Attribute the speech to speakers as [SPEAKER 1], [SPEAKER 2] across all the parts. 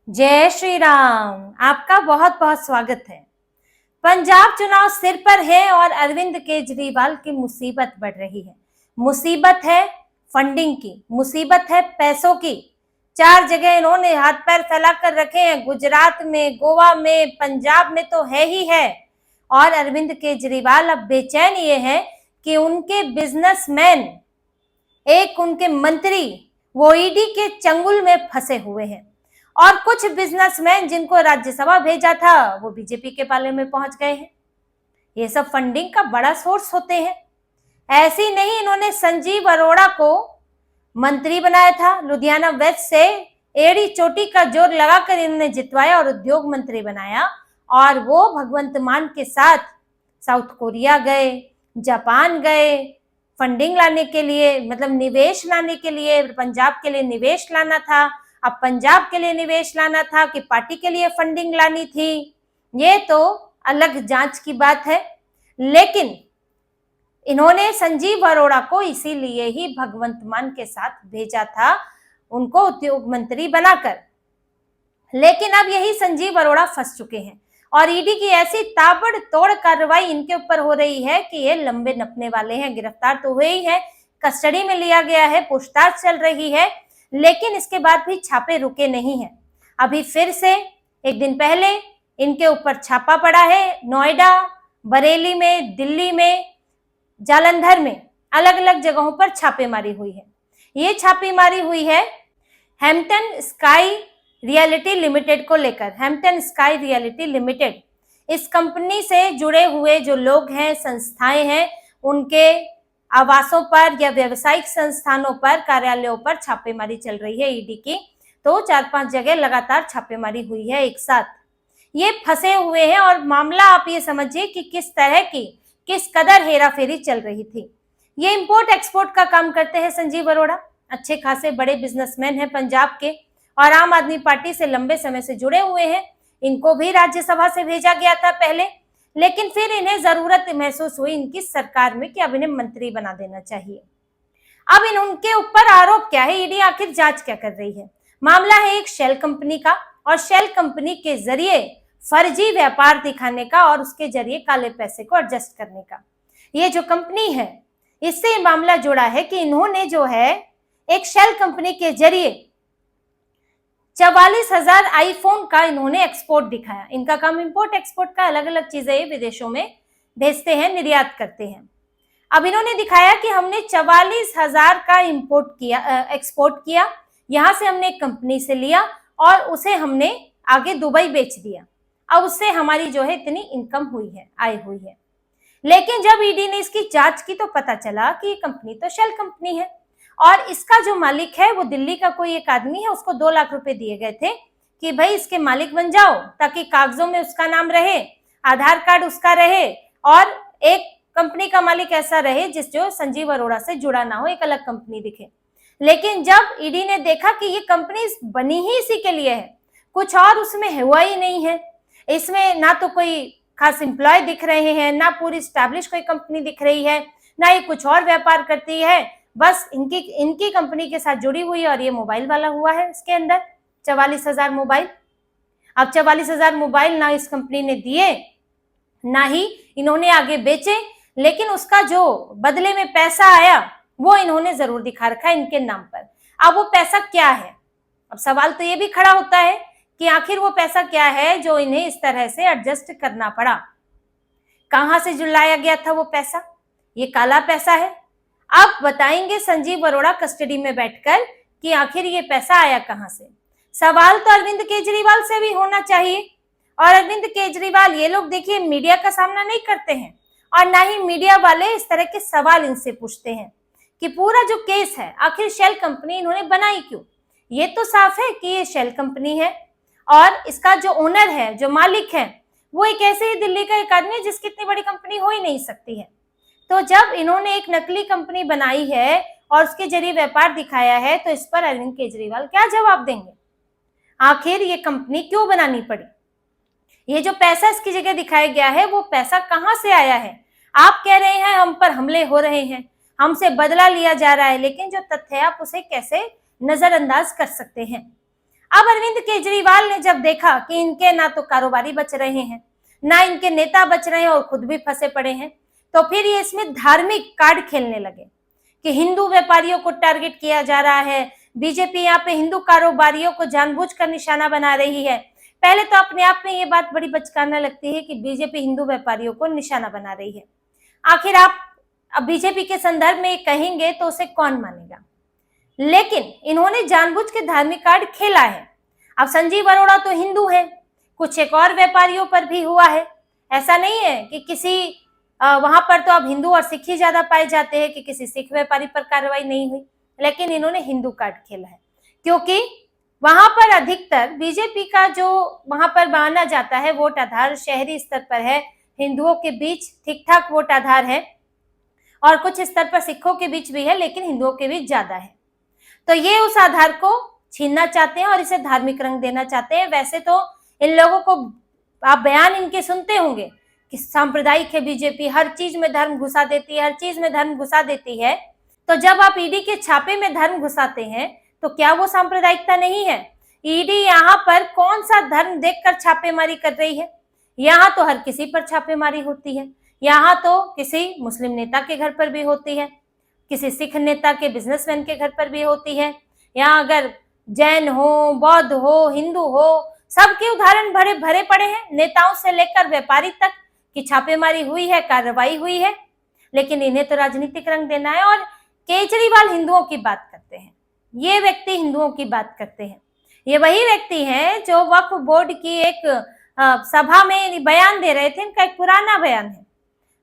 [SPEAKER 1] जय श्री राम। आपका बहुत बहुत स्वागत है। पंजाब चुनाव सिर पर है और अरविंद केजरीवाल की मुसीबत बढ़ रही है। मुसीबत है फंडिंग की, मुसीबत है पैसों की। 4 जगह इन्होंने हाथ पैर फैला कर रखे हैं, गुजरात में, गोवा में, पंजाब में तो है ही है। और अरविंद केजरीवाल अब बेचैन ये है कि उनके बिजनेसमैन, एक उनके मंत्री, वो ईडी के चंगुल में फंसे हुए हैं। और कुछ बिजनेसमैन जिनको राज्यसभा भेजा था वो बीजेपी के पाले में पहुंच गए हैं। ये सब फंडिंग का बड़ा सोर्स होते हैं। ऐसे ही नहीं, इन्होंने संजीव अरोड़ा को मंत्री बनाया था, लुधियाना वेस्ट से एड़ी चोटी का जोर लगाकर इन्होंने जितवाया और उद्योग मंत्री बनाया। और वो भगवंत मान के साथ साउथ कोरिया गए, जापान गए फंडिंग लाने के लिए, मतलब निवेश लाने के लिए। पंजाब के लिए निवेश लाना था, अब पंजाब के लिए निवेश लाना था कि पार्टी के लिए फंडिंग लानी थी, ये तो अलग जांच की बात है। लेकिन इन्होंने संजीव अरोड़ा को इसीलिए ही भगवंत मान के साथ भेजा था, उनको उद्योग मंत्री बनाकर। लेकिन अब यही संजीव अरोड़ा फंस चुके हैं और ईडी की ऐसी ताबड़तोड़ कार्रवाई इनके ऊपर हो रही है कि ये लंबे नपने वाले हैं। गिरफ्तार तो हुए ही है, कस्टडी में लिया गया है, पूछताछ चल रही है, लेकिन इसके बाद भी छापे रुके नहीं हैं। अभी फिर से एक दिन पहले इनके ऊपर छापा पड़ा है। नोएडा, बरेली में, दिल्ली में, जालंधर में, अलग अलग जगहों पर छापेमारी हुई है। ये छापेमारी हुई है हैम्पटन स्काई रियलिटी लिमिटेड को लेकर। हैम्पटन स्काई रियलिटी लिमिटेड, इस कंपनी से जुड़े हुए जो लोग हैं, संस्थाएं हैं, उनके आवासों पर या व्यावसायिक संस्थानों पर, कार्यालयों पर छापेमारी चल रही है ईडी की। तो 4-5 जगह लगातार छापेमारी हुई है एक साथ। ये फंसे हुए हैं और मामला आप ये समझिए कि किस तरह की, किस कदर हेराफेरी चल रही थी। ये इंपोर्ट एक्सपोर्ट का काम करते हैं संजीव अरोड़ा, अच्छे खासे बड़े बिजनेसमैन हैं पंजाब के और आम आदमी पार्टी से लंबे समय से जुड़े हुए हैं। इनको भी राज्यसभा से भेजा गया था पहले, लेकिन फिर इन्हें जरूरत महसूस हुई इनकी सरकार में कि अब इन्हें मंत्री बना देना चाहिए। अब उनके ऊपर आरोप क्या है, ईडी आखिर जांच क्या कर रही है? मामला है एक शेल कंपनी का और शेल कंपनी के जरिए फर्जी व्यापार दिखाने का और उसके जरिए काले पैसे को एडजस्ट करने का। ये जो कंपनी है, इससे मामला जुड़ा है कि इन्होंने जो है एक शेल कंपनी के जरिए 44,000 आईफोन का इन्होंने एक्सपोर्ट दिखाया। इनका काम इंपोर्ट एक्सपोर्ट का, अलग अलग चीजें विदेशों में भेजते हैं, निर्यात करते हैं। अब इन्होंने दिखाया कि हमने 44,000 का इंपोर्ट किया, एक्सपोर्ट किया, यहां से हमने एक कंपनी से लिया और उसे हमने आगे दुबई बेच दिया। अब उससे हमारी जो है इतनी इनकम हुई है, आय हुई है। लेकिन जब ईडी ने इसकी जांच की तो पता चला कि ये कंपनी तो शेल कंपनी है और इसका जो मालिक है वो दिल्ली का कोई एक आदमी है। उसको 2 लाख रुपए दिए गए थे कि भाई इसके मालिक बन जाओ, ताकि कागजों में उसका नाम रहे, आधार कार्ड उसका रहे और एक कंपनी का मालिक ऐसा रहे जो संजीव अरोड़ा से जुड़ा ना हो, एक अलग कंपनी दिखे। लेकिन जब ईडी ने देखा कि ये कंपनी बनी ही इसी के लिए है, कुछ और उसमें हुआ ही नहीं है, इसमें ना तो कोई खास एम्प्लॉय दिख रहे हैं, ना पूरी स्टैब्लिश कोई कंपनी दिख रही है, ना ये कुछ और व्यापार करती है, बस इनकी कंपनी के साथ जुड़ी हुई है। और ये मोबाइल वाला हुआ है इसके अंदर 44,000 मोबाइल। अब 44,000 मोबाइल ना इस कंपनी ने दिए, ना ही इन्होंने आगे बेचे, लेकिन उसका जो बदले में पैसा आया वो इन्होंने जरूर दिखा रखा है इनके नाम पर। अब वो पैसा क्या है? अब सवाल तो ये भी खड़ा होता है कि आखिर वो पैसा क्या है जो इन्हें इस तरह से एडजस्ट करना पड़ा। कहां से जुलाया गया था वो पैसा? ये काला पैसा है। अब बताएंगे संजीव अरोड़ा कस्टडी में बैठकर कि आखिर ये पैसा आया कहां से। सवाल तो अरविंद केजरीवाल से भी होना चाहिए और अरविंद केजरीवाल, ये लोग देखिए मीडिया का सामना नहीं करते हैं और ना ही मीडिया वाले इस तरह के सवाल इनसे पूछते हैं कि पूरा जो केस है आखिर शेल कंपनी इन्होंने बनाई क्यों। ये तो साफ है कि ये शेल कंपनी है और इसका जो ओनर है, जो मालिक है, वो एक ऐसे ही दिल्ली का एक आदमी है जिसकी इतनी बड़ी कंपनी हो ही नहीं सकती है। तो जब इन्होंने एक नकली कंपनी बनाई है और उसके जरिए व्यापार दिखाया है, तो इस पर अरविंद केजरीवाल क्या जवाब देंगे? आखिर ये कंपनी क्यों बनानी पड़ी? ये जो पैसा इसकी जगह दिखाया गया है वो पैसा कहां से आया है? आप कह रहे हैं हम पर हमले हो रहे हैं, हमसे बदला लिया जा रहा है, लेकिन जो तथ्य है आप उसे कैसे नजरअंदाज कर सकते हैं? अब अरविंद केजरीवाल ने जब देखा कि इनके ना तो कारोबारी बच रहे हैं, ना इनके नेता बच रहे हैं और खुद भी फंसे पड़े हैं, तो फिर ये इसमें धार्मिक कार्ड खेलने लगे कि हिंदू व्यापारियों को टारगेट किया जा रहा है, बीजेपी यहाँ पे हिंदू कारोबारियों को जानबूझकर निशाना बना रही है। पहले तो अपने आप में ये बात बड़ी बचकाना लगती है कि बीजेपी हिंदू व्यापारियों को निशाना बना रही है। आखिर आप अब बीजेपी के संदर्भ में कहेंगे तो उसे कौन मानेगा, लेकिन इन्होंने जानबूझ के धार्मिक कार्ड खेला है। अब संजीव अरोड़ा तो हिंदू है, कुछ एक और व्यापारियों पर भी हुआ है। ऐसा नहीं है कि किसी वहां पर तो अब हिंदू और सिख ही ज्यादा पाए जाते हैं कि किसी सिख व्यापारी पर कार्रवाई नहीं हुई, लेकिन इन्होंने हिंदू कार्ड खेला है, क्योंकि वहां पर अधिकतर बीजेपी का जो वहां पर माना जाता है वोट आधार शहरी स्तर पर है, हिंदुओं के बीच ठीक ठाक वोट आधार है और कुछ स्तर पर सिखों के बीच भी है, लेकिन हिंदुओं के बीच ज्यादा है। तो ये उस आधार को छीनना चाहते हैं और इसे धार्मिक रंग देना चाहते हैं। वैसे तो इन लोगों को आप बयान इनके सुनते होंगे कि सांप्रदायिक है बीजेपी, हर चीज में धर्म घुसा देती है, हर चीज में धर्म घुसा देती है। तो जब आप ईडी के छापे में धर्म घुसाते हैं तो क्या वो सांप्रदायिकता नहीं है? ईडी यहाँ पर कौन सा धर्म देखकर छापेमारी कर रही है? यहाँ तो हर किसी पर छापेमारी होती है। यहाँ तो किसी मुस्लिम नेता के घर पर भी होती है, किसी सिख नेता के बिजनेसमैन के घर पर भी होती है। यहाँ अगर जैन हो, बौद्ध हो, हिंदू हो, सबके उदाहरण भरे भरे पड़े हैं, नेताओं से लेकर व्यापारी तक की छापेमारी हुई है, कार्रवाई हुई है। लेकिन इन्हें तो राजनीतिक रंग देना है और केजरीवाल हिंदुओं की बात करते हैं, ये व्यक्ति हिंदुओं की बात करते हैं। ये वही व्यक्ति हैं जो वक्फ बोर्ड की एक सभा में बयान दे रहे थे। इनका एक पुराना बयान है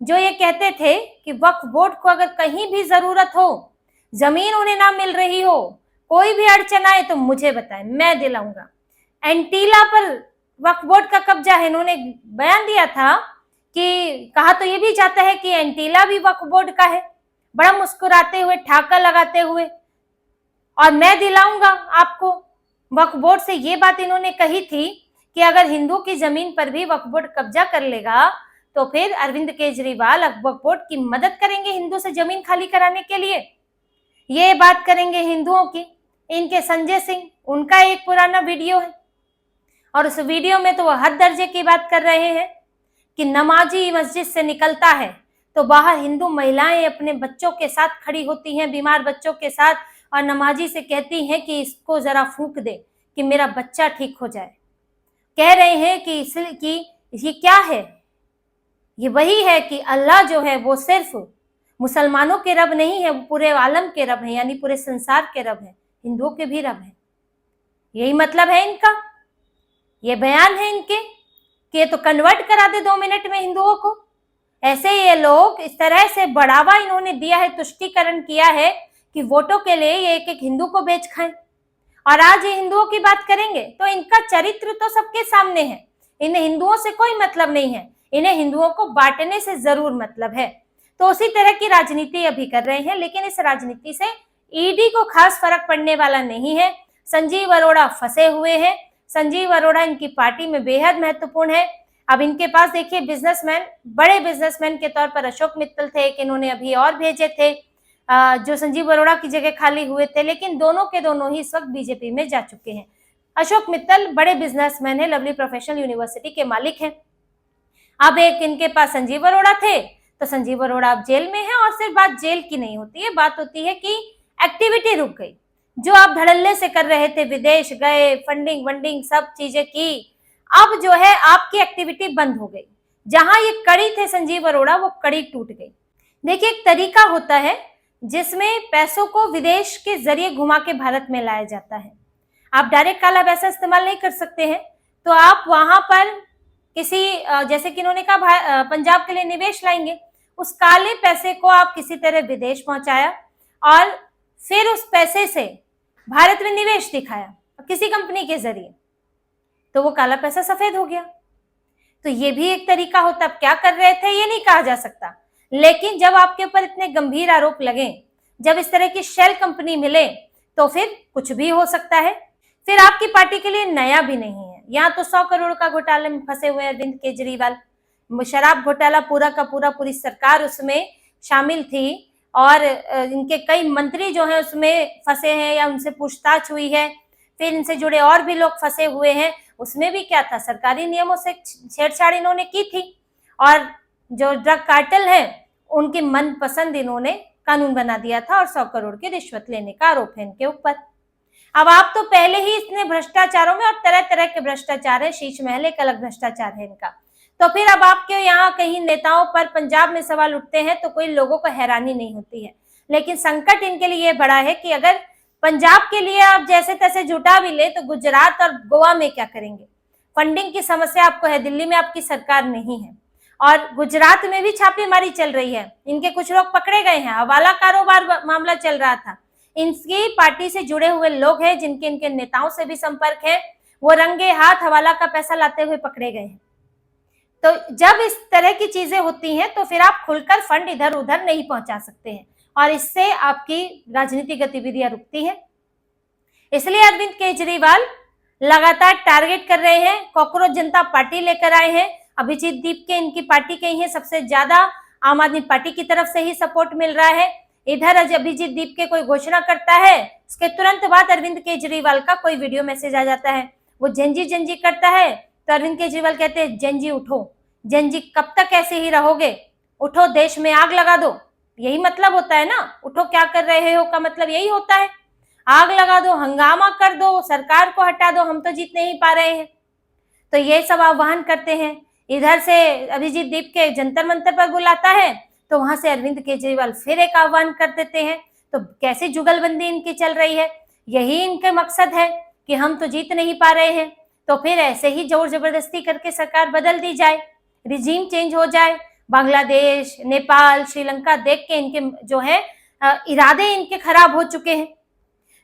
[SPEAKER 1] जो ये कहते थे कि वक्फ बोर्ड को अगर कहीं भी जरूरत हो, जमीन उन्हें ना मिल रही हो, कोई भी अड़चन आए तो मुझे बताएं, मैं दिलाऊंगा। एंटीला पर वक्फ बोर्ड का कब्जा है। इन्होंने बयान दिया था कि कहा तो ये भी जाता है कि एंटीला भी वक्फ बोर्ड का है, बड़ा मुस्कुराते हुए, ठाका लगाते हुए, और मैं दिलाऊंगा आपको। वक्फ बोर्ड से ये बात इन्होंने कही थी कि अगर हिंदू की जमीन पर भी वक्फ बोर्ड कब्जा कर लेगा तो फिर अरविंद केजरीवाल वक्फ बोर्ड की मदद करेंगे हिंदू से जमीन खाली कराने के लिए। ये बात करेंगे हिंदुओं की। इनके संजय सिंह, उनका एक पुराना वीडियो है और उस वीडियो में तो वो हद दर्जे की बात कर रहे हैं कि नमाजी मस्जिद से निकलता है तो बाहर हिंदू महिलाएं अपने बच्चों के साथ खड़ी होती हैं, बीमार बच्चों के साथ, और नमाजी से कहती हैं कि इसको जरा फूंक दे कि मेरा बच्चा ठीक हो जाए। कह रहे हैं कि इसलिए कि ये क्या है, ये वही है कि अल्लाह जो है वो सिर्फ मुसलमानों के रब नहीं है, वो पूरे आलम के रब है, यानी पूरे संसार के रब है, हिंदुओं के भी रब है। यही मतलब है इनका, ये बयान है इनके कि ये तो कन्वर्ट करा दे 2 मिनट में हिंदुओं को। ऐसे ये लोग इस तरह से बढ़ावा इन्होंने दिया है, तुष्टीकरण किया है कि वोटों के लिए ये एक एक हिंदू को बेच खाएं। और आज ये हिंदुओं की बात करेंगे तो इनका चरित्र तो सबके सामने है। इन्हें हिंदुओं से कोई मतलब नहीं है, इन्हें हिंदुओं को बांटने से जरूर मतलब है। तो उसी तरह की राजनीति अभी कर रहे हैं, लेकिन इस राजनीति से ईडी को खास फर्क पड़ने वाला नहीं है। संजीव अरोड़ा फंसे हुए हैं। संजीव अरोड़ा इनकी पार्टी में बेहद महत्वपूर्ण है। अब इनके पास देखिए बिजनेसमैन, बड़े बिजनेसमैन के तौर पर अशोक मित्तल थे, कि इन्होंने अभी और भेजे थे जो संजीव अरोड़ा की जगह खाली हुए थे, लेकिन दोनों के दोनों ही इस वक्त बीजेपी में जा चुके हैं। अशोक मित्तल बड़े बिजनेसमैन है, लवली प्रोफेशनल यूनिवर्सिटी के मालिक हैं। अब एक इनके पास संजीव अरोड़ा थे, तो संजीव अरोड़ा अब जेल में है। और सिर्फ बात जेल की नहीं होती है, बात होती है कि एक्टिविटी रुक गई। जो आप धड़ल्ले से कर रहे थे, विदेश गए, फंडिंग वंडिंग सब चीजें की, अब जो है आपकी एक्टिविटी बंद हो गई। जहां ये कड़ी थे संजीव अरोड़ा, वो कड़ी टूट गई। देखिए, एक तरीका होता है जिसमें पैसों को विदेश के जरिए घुमा के भारत में लाया जाता है। आप डायरेक्ट काला पैसा इस्तेमाल नहीं कर सकते हैं, तो आप वहां पर किसी जैसे कि इन्होंने कहा पंजाब के लिए निवेश लाएंगे, उस काले पैसे को आप किसी तरह विदेश पहुंचाया और फिर उस पैसे से भारत में निवेश दिखाया किसी कंपनी के जरिए, तो वो काला पैसा सफेद हो गया। तो ये भी एक तरीका होता। अब क्या कर रहे थे ये नहीं कहा जा सकता, लेकिन जब आपके ऊपर इतने गंभीर आरोप लगे, जब इस तरह की शेल कंपनी मिले, तो फिर कुछ भी हो सकता है। फिर आपकी पार्टी के लिए नया भी नहीं है। यहाँ तो 100 करोड़ का घोटाले में फंसे हुए अरविंद केजरीवाल। शराब घोटाला पूरा का पूरा, पूरी सरकार उसमें शामिल थी और इनके कई मंत्री जो हैं उसमें फंसे हैं या उनसे पूछताछ हुई है। फिर इनसे जुड़े और भी लोग फंसे हुए हैं, उसमें भी क्या था, सरकारी नियमों से छेड़छाड़ इन्होंने की थी और जो ड्रग कार्टेल है उनकी मनपसंद इन्होंने कानून बना दिया था और 100 करोड़ की रिश्वत लेने का आरोप है इनके ऊपर। अब आप तो पहले ही इतने भ्रष्टाचारों में, और तरह तरह के भ्रष्टाचार है, शीश महल एक अलग भ्रष्टाचार है इनका, तो फिर अब आपके यहाँ कहीं नेताओं पर पंजाब में सवाल उठते हैं तो कोई लोगों को हैरानी नहीं होती है। लेकिन संकट इनके लिए ये बड़ा है कि अगर पंजाब के लिए आप जैसे तैसे जुटा भी ले तो गुजरात और गोवा में क्या करेंगे। फंडिंग की समस्या आपको है, दिल्ली में आपकी सरकार नहीं है और गुजरात में भी छापेमारी चल रही है, इनके कुछ लोग पकड़े गए हैं, हवाला कारोबार मामला चल रहा था, इनकी पार्टी से जुड़े हुए लोग हैं जिनके इनके नेताओं से भी संपर्क है, वो रंगे हाथ हवाला का पैसा लाते हुए पकड़े गए हैं। तो जब इस तरह की चीजें होती हैं तो फिर आप खुलकर फंड इधर उधर नहीं पहुंचा सकते हैं और इससे आपकी राजनीतिक गतिविधियां रुकती हैं। इसलिए अरविंद केजरीवाल लगातार टारगेट कर रहे हैं, कॉकरोच जनता पार्टी लेकर आए हैं, अभिजीत दीप के इनकी पार्टी के ही सबसे ज्यादा आम आदमी पार्टी की तरफ से ही सपोर्ट मिल रहा है। इधर अभिजीत दीप के कोई घोषणा करता है, उसके तुरंत बाद अरविंद केजरीवाल का कोई वीडियो मैसेज आ जाता है, वो जंजी करता है तो अरविंद केजरीवाल कहते हैं जंजी उठो, जंजी कब तक ऐसे ही रहोगे, उठो देश में आग लगा दो। यही मतलब होता है ना, उठो क्या कर रहे हो का मतलब यही होता है, आग लगा दो, हंगामा कर दो, सरकार को हटा दो, हम तो जीत नहीं पा रहे हैं। तो ये सब आह्वान करते हैं। इधर से अभिजीत दीप के जंतर मंतर पर बुलाता है तो वहां से अरविंद केजरीवाल फिर एक आह्वान कर देते हैं। तो कैसी जुगलबंदी इनकी चल रही है, यही इनके मकसद है कि हम तो जीत नहीं पा रहे हैं तो फिर ऐसे ही जोर जबरदस्ती करके सरकार बदल दी जाए, रिजीम चेंज हो जाए। बांग्लादेश, नेपाल, श्रीलंका देख के इनके जो है इरादे इनके खराब हो चुके हैं।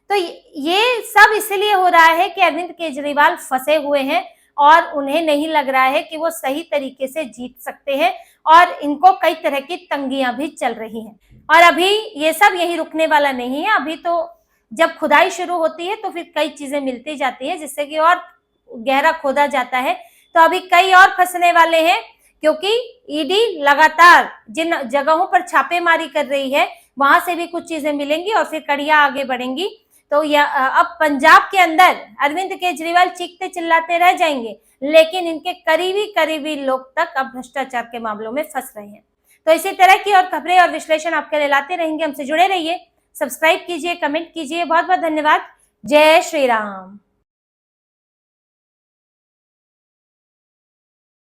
[SPEAKER 1] तो ये सब इसलिए हो रहा है कि अरविंद केजरीवाल फंसे हुए हैं और उन्हें नहीं लग रहा है कि वो सही तरीके से जीत सकते हैं और इनको कई तरह की तंगियां भी चल रही हैं। और अभी ये सब यही रुकने वाला नहीं है, अभी तो जब खुदाई शुरू होती है तो फिर कई चीजें मिलती जाती है जिससे कि और गहरा खोदा जाता है। तो अभी कई और फंसने वाले हैं क्योंकि ईडी लगातार जिन जगहों पर छापेमारी कर रही है वहां से भी कुछ चीजें मिलेंगी और फिर कड़ियां आगे बढ़ेंगी। तो अब पंजाब के अंदर अरविंद केजरीवाल चीखते चिल्लाते रह जाएंगे, लेकिन इनके करीबी लोग तक अब भ्रष्टाचार के मामलों में फंस रहे हैं। तो इसी तरह की और खबरें और विश्लेषण आपके लिए लाते रहेंगे, हमसे जुड़े रहिए, सब्सक्राइब कीजिए, कमेंट कीजिए। बहुत बहुत धन्यवाद। जय श्री राम।